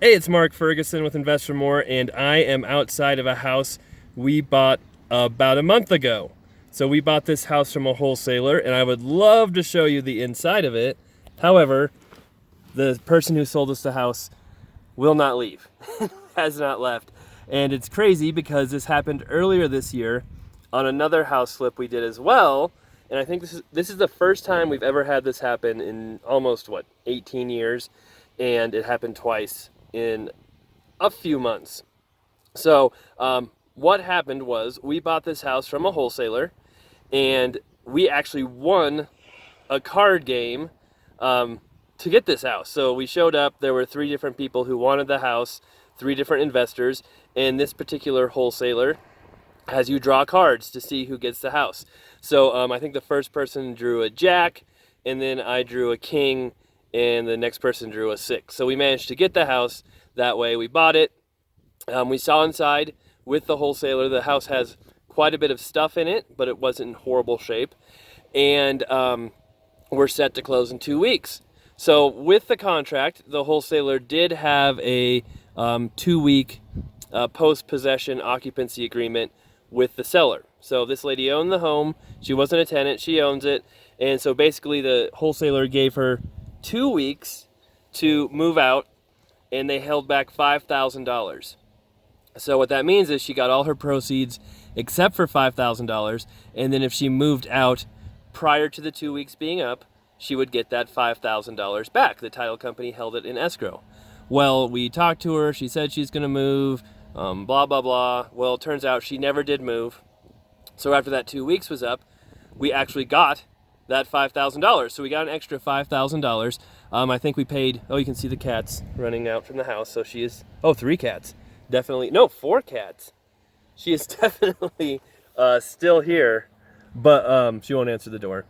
Hey, it's Mark Ferguson with Invest for More, and I am outside of a house we bought about a month ago. So we bought this house from a wholesaler, and I would love to show you the inside of it. However, the person who sold us the house will not leave, has not left. And it's crazy because this happened earlier this year on another house flip we did as well. And I think this is the first time we've ever had this happen in almost, 18 years. And it happened twice in a few months. So what happened was we bought this house from a wholesaler, and we actually won a card game to get this house. So we showed up, there were 3 different people who wanted the house, 3 different investors, and this particular wholesaler has you draw cards to see who gets the house. So I think the first person drew a jack, and then I drew a king, and the next person drew a 6. So we managed to get the house that way. We bought it. We saw inside with the wholesaler. The house has quite a bit of stuff in it, but it wasn't in horrible shape. And we're set to close in 2 weeks. So with the contract, the wholesaler did have a 2-week post-possession occupancy agreement with the seller. So this lady owned the home. She wasn't a tenant. She owns it. And so basically the wholesaler gave her 2 weeks to move out, and they held back $5,000. So what that means is she got all her proceeds except for $5,000, and then if she moved out prior to the 2 weeks being up, she would get that $5,000 back. The title company held it in escrow. Well, we talked to her. She said she's going to move, blah, blah, blah. Well, it turns out she never did move. So after that 2 weeks was up, we actually got that $5,000. So we got an extra $5,000. I think we paid, you can see the cats running out from the house. So she is, 3 cats. Definitely, no, 4 cats. She is definitely still here, but she won't answer the door.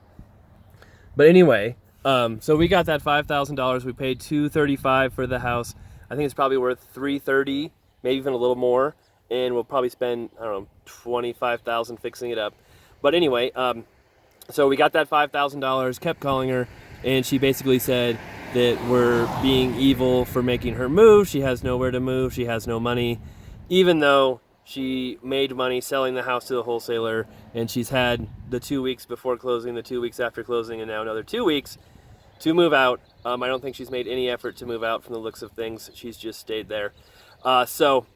But anyway, so we got that $5,000. We paid $235 for the house. I think it's probably worth $330, maybe even a little more. And we'll probably spend, $25,000 fixing it up. But anyway, so we got that $5,000, kept calling her, and she basically said that we're being evil for making her move. She has nowhere to move. She has no money, even though she made money selling the house to the wholesaler, and she's had the 2 weeks before closing, the 2 weeks after closing, and now another 2 weeks to move out. I don't think she's made any effort to move out from the looks of things. She's just stayed there. So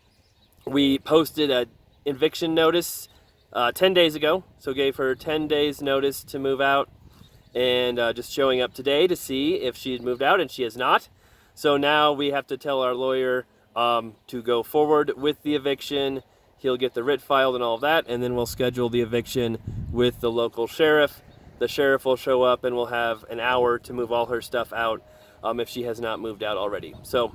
we posted an eviction notice 10 days ago, so gave her 10 days notice to move out, and just showing up today to see if she had moved out, and she has not. So now we have to tell our lawyer to go forward with the eviction. He'll get the writ filed and all of that, and then we'll schedule the eviction with the local sheriff. The sheriff will show up, and we'll have an hour to move all her stuff out if she has not moved out already. So,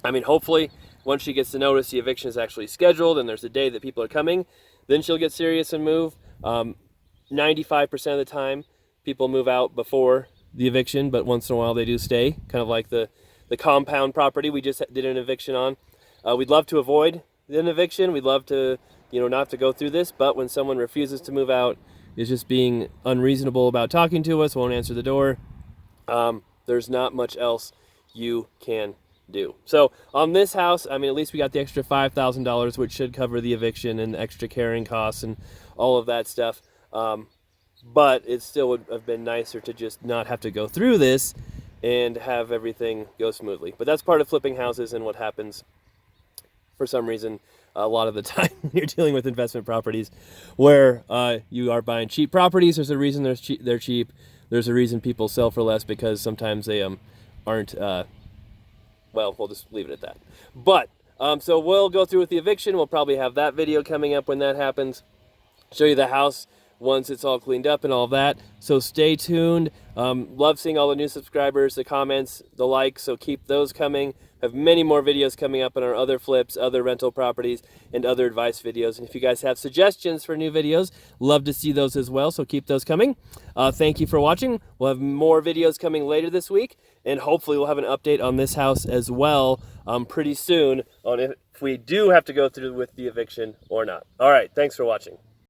hopefully, once she gets the notice, the eviction is actually scheduled, and there's a day that people are coming, then she'll get serious and move. 95% of the time, people move out before the eviction, but once in a while they do stay, kind of like the compound property we just did an eviction on. We'd love to avoid an eviction. We'd love to, not to go through this, but when someone refuses to move out, is just being unreasonable about talking to us, won't answer the door, there's not much else you can do. So on this house, at least we got the extra $5,000, which should cover the eviction and extra carrying costs and all of that stuff. But it still would have been nicer to just not have to go through this and have everything go smoothly. But that's part of flipping houses and what happens for some reason a lot of the time when you're dealing with investment properties, where you are buying cheap properties. There's a reason they're cheap. There's a reason people sell for less, because sometimes they aren't, we'll just leave it at that. But, so we'll go through with the eviction. We'll probably have that video coming up when that happens. Show you the house once it's all cleaned up and all that. So stay tuned. Love seeing all the new subscribers, the comments, the likes, so keep those coming. Have many more videos coming up on our other flips, other rental properties, and other advice videos. And if you guys have suggestions for new videos, love to see those as well, so keep those coming. Thank you for watching. We'll have more videos coming later this week, and hopefully we'll have an update on this house as well pretty soon on if we do have to go through with the eviction or not. All right, thanks for watching.